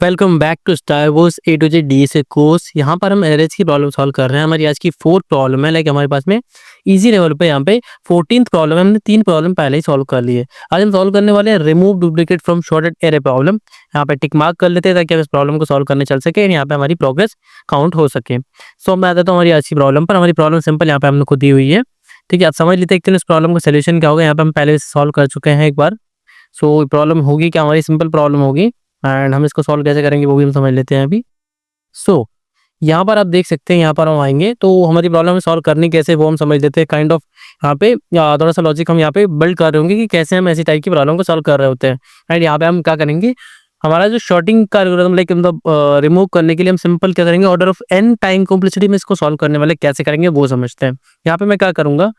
Welcome back to Star Wars A to Z D से course. यहाँ पर हम एरेज की प्रॉब्लम सॉल्व कर रहे हैं। हमारी आज की फोर्थ प्रॉब्लम है। लाइक हमारे पास में इजी लेवल पे यहाँ पे 14th प्रॉब्लम है। हमने 3 प्रॉब्लम पहले ही सॉल्व कर ली है। आज हम सॉल्व करने वाले हैं remove duplicate from shorted array problem. यहाँ पे टिक मार्क कर लेते हैं ताकि हम इस प्रॉब्लम को सॉल्व करने चल सके और यहाँ पे हमारी प्रोग्रेस काउंट हो सके। सो मैं आता हूँ हमारी आज की प्रॉब्लम पर। हमारी प्रॉब्लम सिंपल यहाँ पे हमने खुद दी हुई है। ठीक है, आप समझ लेते हैं इस प्रॉब्लम का सोल्यूशन क्या होगा। यहाँ पे हम पहले सॉल्व कर चुके हैं एक बार। सो प्रॉब्लम होगी क्या, हमारी सिंपल प्रॉब्लम होगी एंड हम इसको सॉल्व कैसे करेंगे वो भी हम समझ लेते हैं अभी। सो यहाँ पर आप देख सकते हैं, यहाँ पर हम आएंगे तो हमारी प्रॉब्लम सॉल्व करनी कैसे वो हम समझ लेते हैं। काइंड ऑफ यहाँ पे थोड़ा सा लॉजिक हम यहाँ पे बिल्ड कर रहे होंगे कि कैसे हम ऐसी टाइप की प्रॉब्लम को सॉल्व कर रहे होते हैं। एंड यहाँ पे हम क्या करेंगे, हमारा जो शॉर्टिंग का एल्गोरिथम लाइक मतलब रिमूव करने के लिए हम सिंपल क्या करेंगे, order of n time complexity में इसको सॉल्व करने वाले कैसे करेंगे वो समझते हैं। यहाँ पे मैं क्या करूंगा,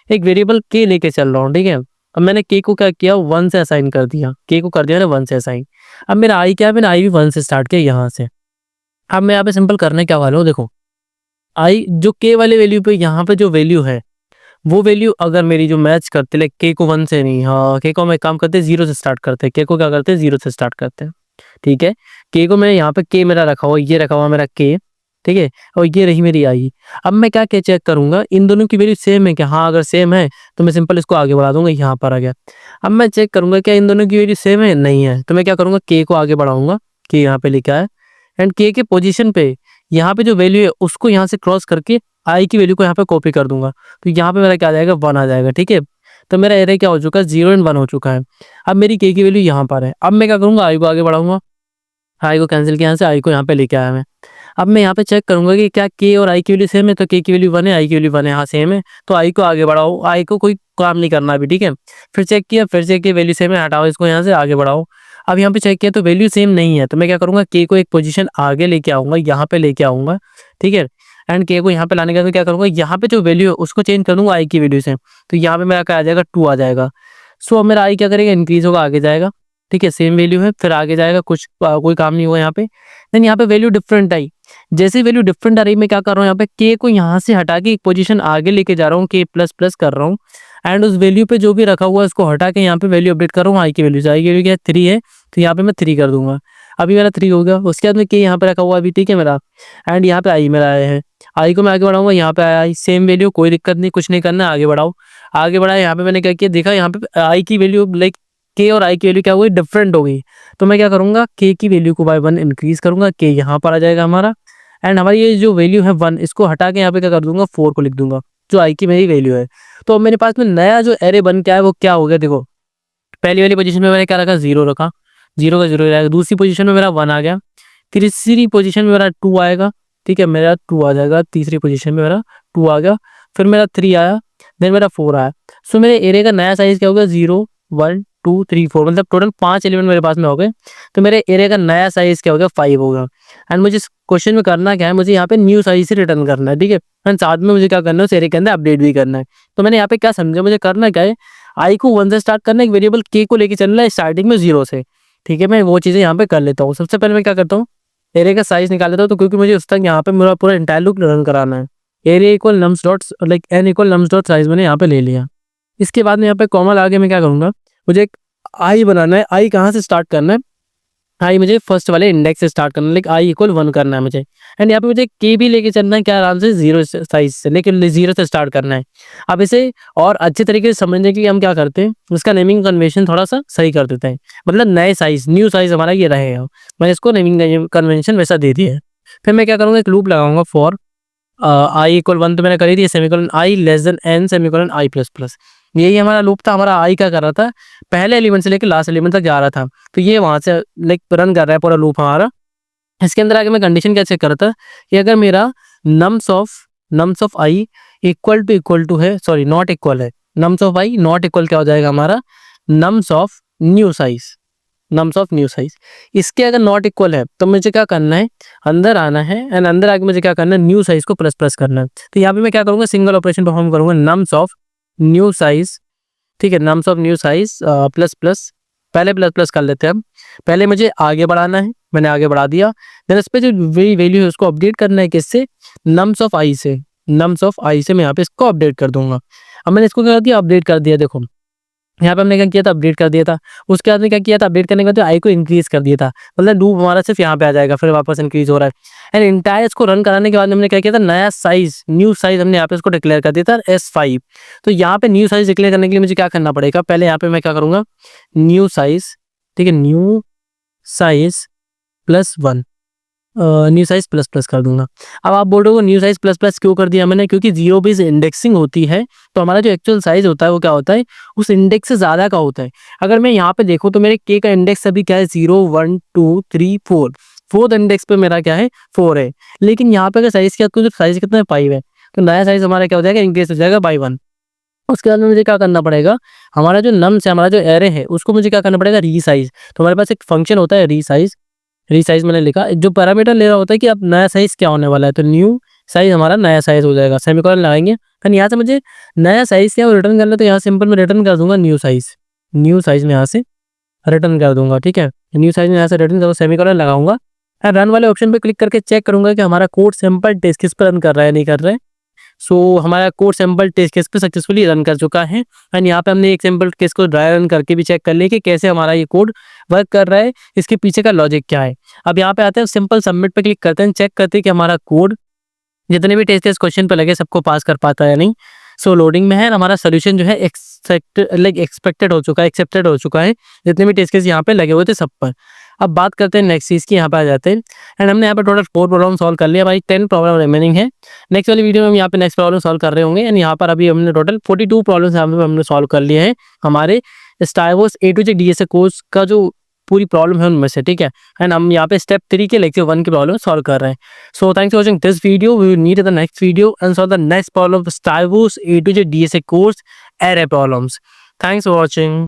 एक वेरिएबल k लेके चल रहा हूँ। ठीक है, अब मैंने k को क्या किया, 1 से असाइन कर दिया। k को कर दिया मैंने 1 से असाइन। अब मेरा i क्या है, मैंने i भी 1 से स्टार्ट किया यहाँ से। अब मैं यहाँ पे सिंपल करने क्या वाला हूँ, देखो i जो k वाले वैल्यू पे यहाँ पे जो वैल्यू है वो वैल्यू अगर मेरी जो मैच करते, लाइक k को 1 से नहीं, हाँ k को हम एक काम करते हैं 0 से स्टार्ट करते हैं। k को क्या करते हैं 0 से स्टार्ट करते हैं। ठीक है, k को मैंने यहाँ पे k मेरा रखा हुआ, ये रखा हुआ मेरा k। ठीक है, और ये रही मेरी आई। अब मैं क्या क्या चेक करूंगा, इन दोनों की वैल्यू सेम है क्या। हाँ अगर सेम है तो मैं सिंपल इसको आगे बढ़ा दूंगा, यहाँ पर आ गया। अब मैं चेक करूंगा क्या इन दोनों की वैल्यू सेम है, नहीं है, तो मैं क्या करूंगा k को आगे बढ़ाऊंगा, k यहाँ पे लिखा है। एंड k के पोजीशन पे यहाँ पे जो वैल्यू है उसको यहाँ से क्रॉस करके i की वैल्यू को यहाँ पे कॉपी कर दूंगा, तो यहाँ पे मेरा क्या आ जाएगा, 1 आ जाएगा। ठीक है, तो मेरा एरे क्या हो चुका है, 0 एंड 1 हो चुका है। अब मेरी k की वैल्यू यहाँ पर है। अब मैं क्या करूंगा, i को आगे बढ़ाऊंगा, i को कैंसिल किया, यहाँ से i को यहाँ पे लेके आया मैं। अब मैं यहाँ पे चेक करूंगा कि क्या k और i की वैल्यू सेम है, तो k की वैल्यू 1 है, i की वैल्यू 1 है, हाँ सेम है, तो i को आगे बढ़ाओ। i को कोई काम नहीं करना अभी। ठीक है, फिर चेक किया, फिर चेक किया वैल्यू सेम है, हटाओ इसको यहाँ से, आगे बढ़ाओ। अब यहाँ पे चेक किया तो वैल्यू सेम नहीं है, तो मैं क्या करूंगा, k को एक पोजीशन आगे लेके आऊंगा, यहाँ पे लेके आऊंगा। ठीक है, एंड k को यहाँ पे लाने के बाद क्या करूंगा, यहाँ पे जो वैल्यू है उसको चेंज कर दूंगा i की वैल्यू से, तो यहाँ पे मेरा क्या आ जाएगा, 2 आ जाएगा। सो अब मेरा i क्या करेगा, इंक्रीज होगा, आगे जाएगा। ठीक है, सेम वैल्यू है, फिर आगे जाएगा, कुछ कोई काम नहीं हुआ यहाँ पे। देन यहाँ पे वैल्यू डिफरेंट आई। जैसे वैल्यू डिफरेंट आ रही, मैं क्या कर रहा हूँ, यहाँ पे k को यहाँ से हटा के एक पोजीशन आगे लेके जा रहा हूँ, k प्लस प्लस कर रहा हूँ। एंड उस वैल्यू पे जो भी रखा हुआ है उसको हटा के यहाँ पे वैल्यू अपडेट कर रहा हूँ i की वैल्यू से। i की वैल्यू क्या है, 3 है, तो यहाँ पे मैं 3 कर दूंगा। अभी मेरा 3 हो गया। उसके बाद में k यहाँ पे रखा हुआ अभी, ठीक है मेरा, एंड यहाँ पे i मेरा आया है। i को मैं आगे बढ़ाऊंगा, यहाँ पे आया i, सेम वैल्यू, कोई दिक्कत नहीं, कुछ नहीं करना, आगे बढ़ाओ। आगे बढ़ाया, यहाँ पे मैंने क्या किया, देखा यहाँ पे i की वैल्यू लाइक k और i की वैल्यू क्या हो गई, डिफरेंट हो गई। तो मैं क्या करूंगा, k की वैल्यू को बाय 1 इंक्रीज करूंगा, k यहाँ पर आ जाएगा हमारा। एंड हमारी ये जो वैल्यू है 1, इसको हटा के यहाँ पे क्या कर दूंगा, 4 को लिख दूंगा, जो i की मेरी वैल्यू है। तो अब मेरे पास में नया जो एरे बन के आया वो क्या हो गया, देखो पहली वाली पोजीशन में मैंने क्या रखा, 0 रखा, 0 का 0 रहेगा। दूसरी पोजीशन में मेरा 1 आ गया, तीसरी पोजीशन में मेरा 2 आएगा। ठीक है, मेरा 2 आ जाएगा, तीसरी पोजीशन में मेरा 2 आ गया, फिर मेरा 3 आया, देन मेरा 4 आया। सो मेरे एरे का नया साइज क्या हो गया, 0 1 2 3 4, मतलब टोटल 5 एलिमेंट मेरे पास में हो गए। तो मेरे एरे का नया साइज क्या हो गया, 5 हो गया। एंड मुझे इस क्वेश्चन में करना क्या है, मुझे यहाँ पे न्यू साइज से रिटर्न करना है। ठीक है, एंड साथ में मुझे क्या करना है, उस एरे के अंदर अपडेट भी करना है। तो मैंने यहाँ पे क्या समझा, मुझे करना क्या है, आई को 1 से स्टार्ट करना है, एक वेरिएबल k को लेके चलना है स्टार्टिंग में 0 से। ठीक है, मैं वो चीज़ें यहाँ पे कर लेता हूँ। सबसे पहले मैं क्या करता हूँ, एरे का साइज निकाल लेता हूँ, तो क्योंकि मुझे उस तक यहाँ पे मेरा पूरा इंटायर लूप रन कराना है। Array equal nums dot like n equal nums dot size मैंने यहाँ पे ले लिया। इसके बाद में यहाँ पे कॉमा लगा के मैं क्या करूँगा, मुझे एक आई बनाना है। आई कहाँ से स्टार्ट करना है, आई मुझे फर्स्ट वाले इंडेक्स से स्टार्ट करना है, लाइक आई इक्वल 1 करना है मुझे। एंड यहाँ पे मुझे के भी लेके चलना है, क्या आराम से 0 साइज से, लेकिन 0 से स्टार्ट करना है। अब इसे और अच्छे तरीके से समझने के लिए हम क्या करते हैं, उसका नेमिंग कन्वेंशन थोड़ा सा सही कर देते हैं, मतलब नए साइज, न्यू साइज हमारा ये रहेगा। मैंने इसको नेमिंग कन्वेंशन वैसा दे दिया है। फिर मैं क्या करूँगा, एक लूप लगाऊंगा फॉर आई इक्वल 1 तो मैंने कर ही दिया, सेमीकोलन आई लेस देन एन सेमीकोलन आई प्लस प्लस। यही हमारा लूप था। हमारा आई क्या कर रहा था, पहले एलिमेंट से लेकर लास्ट एलिमेंट तक जा रहा था, तो ये वहां से लाइक रन कर रहा है पूरा लूप हमारा। इसके अंदर आगे मैं कंडीशन क्या चेक कर रहा था कि अगर मेरा nums of I equal to है, सॉरी नॉट इक्वल है, nums of I not equal क्या हो जाएगा हमारा, nums of new size, nums of new size. इसके अगर नॉट इक्वल है तो मुझे क्या करना है, अंदर आना है, एंड अंदर आके मुझे क्या करना है, न्यू साइज को प्लस प्लस करना है। तो यहाँ पे मैं क्या करूँगा, सिंगल ऑपरेशन परफॉर्म करूँगा, नम्स ऑफ न्यू साइज। ठीक है, nums of new size plus plus, पहले प्लस प्लस कर लेते हैं हम। पहले मुझे आगे बढ़ाना है, मैंने आगे बढ़ा दिया। देन इस पे जो वैल्यू है उसको अपडेट करना है, किससे, नम्स ऑफ आई से। नम्स ऑफ आई से मैं यहाँ पे इसको अपडेट कर दूंगा। अब मैंने इसको क्या कर दिया, अपडेट कर दिया। देखो यहाँ पे हमने क्या किया था, अपडेट कर दिया था। उसके बाद में क्या किया था, अपडेट करने के बाद आई को इंक्रीज कर दिया था, मतलब लूप हमारा सिर्फ यहाँ पे आ जाएगा, फिर वापस इंक्रीज हो रहा है। एंड इंटायर इसको रन कराने के बाद हमने क्या किया था, नया साइज, न्यू साइज हमने यहाँ पे इसको डिक्लेयर कर दिया था S5। तो यहाँ पे न्यू साइज डिक्लेयर करने के लिए मुझे क्या करना पड़ेगा, पहले यहाँ पे मैं क्या करूँगा, न्यू साइज, ठीक है, new size +1, new size plus plus कर दूंगा। अब आप बोल रहे हो न्यू साइज प्लस प्लस क्यों कर दिया मैंने, क्योंकि जीरो बेस इंडेक्सिंग होती है, तो हमारा जो एक्चुअल साइज होता है वो क्या होता है, उस इंडेक्स से ज़्यादा का होता है। अगर मैं यहाँ पे देखूँ तो मेरे के का इंडेक्स अभी क्या है, 0 1 2 3 4, फोर्थ इंडेक्स पे मेरा क्या है, 4 है। लेकिन यहाँ पे अगर साइज क्या, तो साइज कितना है, 5 है, तो नया साइज हमारा क्या हो जाएगा, इंक्रीज हो जाएगा बाई 1। उसके बाद में मुझे क्या करना पड़ेगा, हमारा जो नम्स है, हमारा जो एरे है, उसको मुझे क्या करना पड़ेगा, रीसाइज। तो हमारे पास एक फंक्शन होता है रीसाइज, रीसाइज मैंने लिखा, जो पैरामीटर ले रहा होता है कि अब नया साइज क्या होने वाला है, तो न्यू साइज हमारा नया साइज हो जाएगा, सेमीकोलन लगाएंगे। फिर यहाँ से मुझे नया साइज क्या रिटर्न करना है, तो यहाँ सिंपल मैं रिटर्न कर दूंगा न्यू साइज, न्यू साइज में यहाँ से रिटर्न कर दूंगा, ठीक है, न्यू साइज में यहाँ से रिटर्न करूँगा, सेमीकोलन लगाऊंगा। रन वाले ऑप्शन पे क्लिक करके चेक करूंगा कि हमारा कोड सिंपल टेस्ट केस पर रन कर रहा है, नहीं कर रहा है। सो हमारा कोड सैम्पल टेस्ट केस पे सक्सेसफुली रन कर चुका है। एंड यहाँ पे हमने एक सैम्पल केस को ड्राई रन करके भी चेक कर लिया कि कैसे हमारा ये कोड वर्क कर रहा है, इसके पीछे का लॉजिक क्या है। अब यहाँ पे आते हैं, सिंपल सबमिट पे क्लिक करते हैं, चेक करते हैं कि हमारा कोड जितने भी टेस्ट केस क्वेश्चन पे लगे सबको पास कर पाता है या नहीं। सो लोडिंग में है, हमारा सोल्यूशन जो है एक्सपेक्टेड हो चुका है, एक्सेप्टेड हो चुका है, जितने भी टेस्ट केस यहाँ पे लगे हुए थे सब पर। अब बात करते हैं नेक्स्ट चीज़ की, यहाँ पे आ जाते हैं। एंड हमने यहाँ पे टोटल 4 प्रॉब्लम सॉल्व कर लिया, हमारी 10 प्रॉब्लम रिमेनिंग है। नेक्स्ट वाली वीडियो में हम यहाँ पे नेक्स्ट प्रॉब्लम सॉल्व कर रहे होंगे। एंड यहाँ पर अभी हमने टोटल 42 प्रॉब्लम्स यहाँ पे हमने सॉल्व कर लिए हैं, हमारे स्टाइवोस A to Z DSA course का जो पूरी प्रॉब्लम है उनमें से, ठीक है। एंड हम यहाँ पे स्टेप 3 के लेक्चर 1 की प्रॉब्लम सॉल्व कर रहे हैं। So thanks for watching this video, we will meet in the next video and solve the next problem Striver's A to Z DSA course array problems. Thanks for watching.